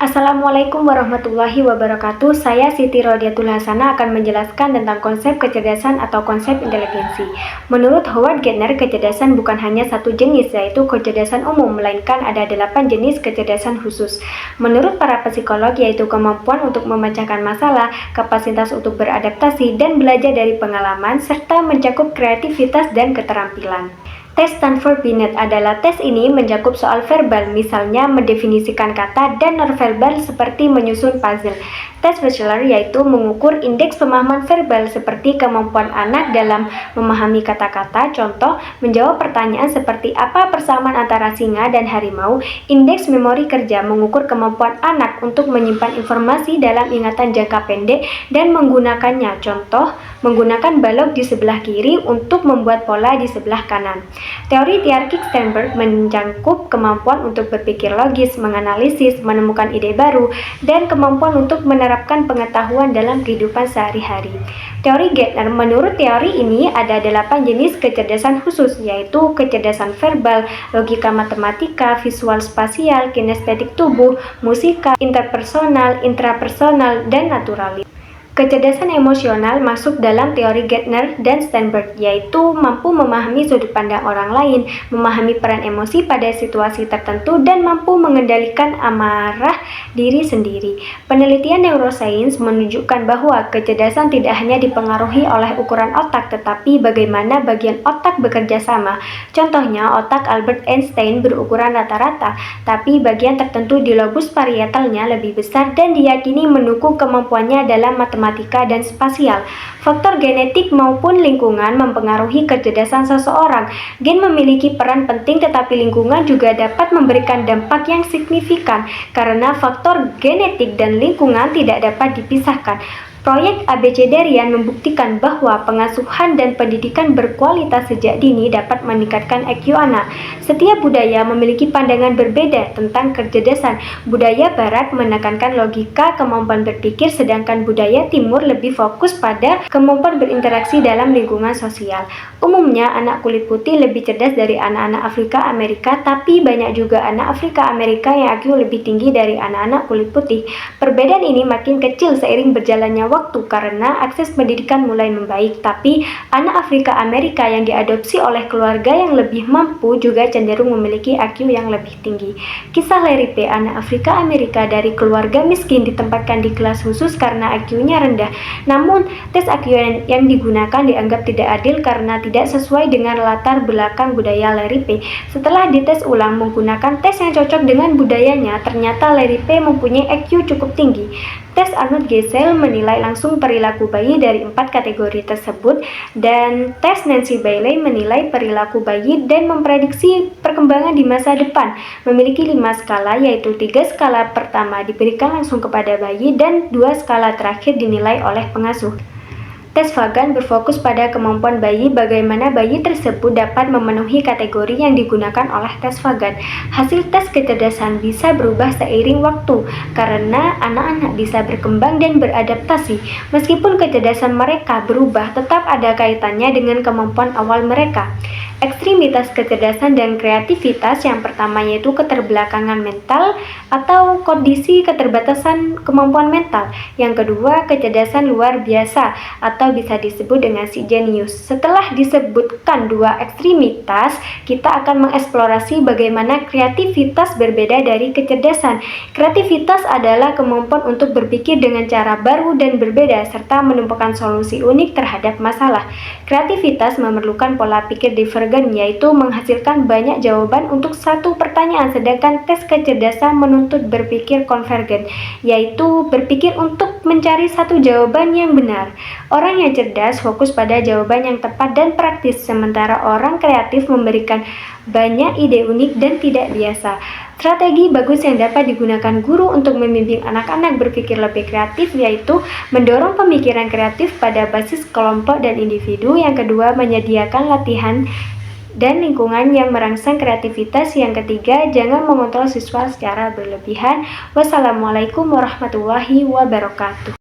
Assalamualaikum warahmatullahi wabarakatuh. Saya Siti Rodiatul Hasanah akan menjelaskan tentang konsep kecerdasan atau konsep inteligensi. Menurut Howard Gardner, kecerdasan bukan hanya satu jenis, yaitu kecerdasan umum, melainkan ada 8 jenis kecerdasan khusus. Menurut para psikolog, yaitu kemampuan untuk memecahkan masalah, kapasitas untuk beradaptasi dan belajar dari pengalaman, serta mencakup kreativitas dan keterampilan. Tes Stanford-Binet adalah tes ini mencakup soal verbal, misalnya mendefinisikan kata, dan nonverbal seperti menyusun puzzle. Tes Batchelor yaitu mengukur indeks pemahaman verbal seperti kemampuan anak dalam memahami kata-kata, contoh, menjawab pertanyaan seperti apa persamaan antara singa dan harimau. Indeks memori kerja mengukur kemampuan anak untuk menyimpan informasi dalam ingatan jangka pendek dan menggunakannya, contoh, menggunakan balok di sebelah kiri untuk membuat pola di sebelah kanan. Teori hierarki Sternberg mencakup kemampuan untuk berpikir logis, menganalisis, menemukan ide baru, dan kemampuan untuk menerapkan pengetahuan dalam kehidupan sehari-hari. Teori Gardner, menurut teori ini ada 8 jenis kecerdasan khusus, yaitu kecerdasan verbal, logika matematika, visual spasial, kinestetik tubuh, musika, interpersonal, intrapersonal, dan naturalis. Kecerdasan emosional masuk dalam teori Gardner dan Sternberg, yaitu mampu memahami sudut pandang orang lain, memahami peran emosi pada situasi tertentu, dan mampu mengendalikan amarah diri sendiri. Penelitian neuroscience menunjukkan bahwa kecerdasan tidak hanya dipengaruhi oleh ukuran otak, tetapi bagaimana bagian otak bekerja sama. Contohnya, otak Albert Einstein berukuran rata-rata, tapi bagian tertentu di lobus parietalnya lebih besar dan diyakini mendukung kemampuannya dalam matematika dan spasial. Faktor genetik maupun lingkungan mempengaruhi kecerdasan seseorang. Gen memiliki peran penting, tetapi lingkungan juga dapat memberikan dampak yang signifikan karena faktor genetik dan lingkungan tidak dapat dipisahkan. Proyek ABCDarian membuktikan bahwa pengasuhan dan pendidikan berkualitas sejak dini dapat meningkatkan IQ anak. Setiap budaya memiliki pandangan berbeda tentang kecerdasan. Budaya Barat menekankan logika, kemampuan berpikir, sedangkan budaya Timur lebih fokus pada kemampuan berinteraksi dalam lingkungan sosial. Umumnya, anak kulit putih lebih cerdas dari anak-anak Afrika Amerika, tapi banyak juga anak Afrika Amerika yang IQ lebih tinggi dari anak-anak kulit putih. Perbedaan ini makin kecil seiring berjalannya waktu karena akses pendidikan mulai membaik, tapi anak Afrika Amerika yang diadopsi oleh keluarga yang lebih mampu juga cenderung memiliki IQ yang lebih tinggi. Kisah Larry P., anak Afrika Amerika dari keluarga miskin, ditempatkan di kelas khusus karena IQ-nya rendah. Namun, tes IQ yang digunakan dianggap tidak adil karena tidak sesuai dengan latar belakang budaya Larry P. Setelah dites ulang menggunakan tes yang cocok dengan budayanya, ternyata Larry P. mempunyai IQ cukup tinggi. Tes Arnold Gesell menilai langsung perilaku bayi dari 4 kategori tersebut, dan tes Nancy Bailey menilai perilaku bayi dan memprediksi perkembangan di masa depan. Memiliki 5 skala, yaitu 3 skala pertama diberikan langsung kepada bayi dan 2 skala terakhir dinilai oleh pengasuh. Tes Vaughan berfokus pada kemampuan bayi, bagaimana bayi tersebut dapat memenuhi kategori yang digunakan oleh tes Vaughan. Hasil tes kecerdasan bisa berubah seiring waktu, karena anak-anak bisa berkembang dan beradaptasi. Meskipun kecerdasan mereka berubah, tetap ada kaitannya dengan kemampuan awal mereka. Ekstremitas kecerdasan dan kreativitas, yang pertama yaitu keterbelakangan mental atau kondisi keterbatasan kemampuan mental. Yang kedua, kecerdasan luar biasa atau bisa disebut dengan si jenius. Setelah disebutkan 2 ekstremitas, kita akan mengeksplorasi bagaimana kreativitas berbeda dari kecerdasan. Kreativitas adalah kemampuan untuk berpikir dengan cara baru dan berbeda serta menemukan solusi unik terhadap masalah. Kreativitas memerlukan pola pikir divergen, yaitu menghasilkan banyak jawaban untuk satu pertanyaan, sedangkan tes kecerdasan menuntut berpikir konvergen, yaitu berpikir untuk mencari satu jawaban yang benar. Orang yang cerdas fokus pada jawaban yang tepat dan praktis, sementara orang kreatif memberikan banyak ide unik dan tidak biasa. Strategi bagus yang dapat digunakan guru untuk membimbing anak-anak berpikir lebih kreatif yaitu mendorong pemikiran kreatif pada basis kelompok dan individu. Yang kedua, menyediakan latihan dan lingkungan yang merangsang kreativitas. Yang ketiga, jangan mengontrol siswa secara berlebihan. Wassalamualaikum warahmatullahi wabarakatuh.